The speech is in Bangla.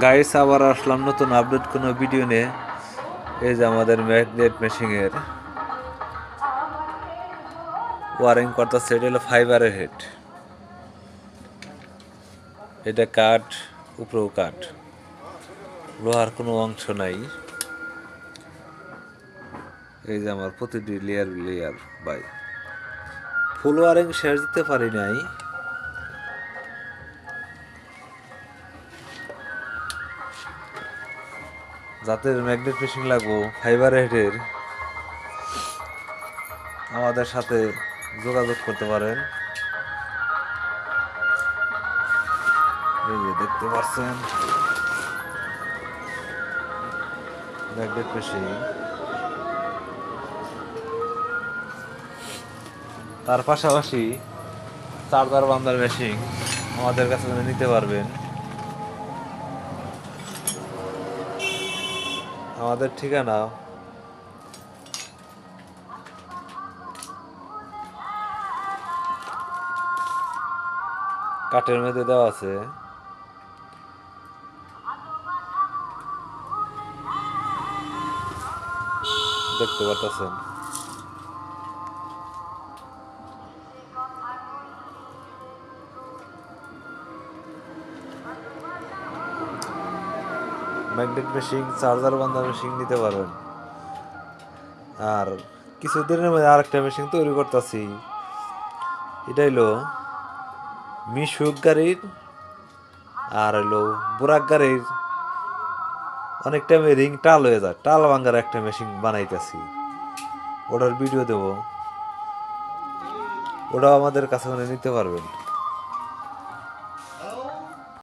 গাইস আবার আসলাম নতুন আপডেট কোনো ভিডিও নিয়ে। এই যে আমাদের ম্যাগনেট মেশিনের ওয়ারিং করতেছে। এটা হলো ফাইবারের হেড, এটা কাঠ, উপরেও কাঠ, লোহার কোনো অংশ নাই। এই যে আমার প্রতিটি layer layer by full wiring শেষ দিতে পারি নাই। যাদের ম্যাগনেট মেশিন লাগবো ফাইবার হেডের, আমাদের সাথে যোগাযোগ করতে পারেন। এই যে দেখতে পাচ্ছেন ম্যাগনেট মেশিন, তার পাশাপাশি চার্জার বান্দার মেশিন আমাদের কাছে নিতে পারবেন। আমাদের ঠিকানা কাঠের মধ্যে দেওয়া আছে। দেখতে পাচ্ছেন ম্যাগনেট মেশিন, চার্জার বান্ধা মেশিন নিতে পারবেন। আর কিছুদিনের মধ্যে আরেকটা মেশিন তৈরি করতেছি। এটা হইলো মিশুক গাড়ির আর হইলো বুরাক গাড়ির অনেক টাইমে রিং টাল হয়ে যায়, টাল ভাঙ্গার একটা মেশিন বানাইতেছি। ওটার ভিডিও দেবো, ওটাও আমাদের কাছে নিতে পারবেন।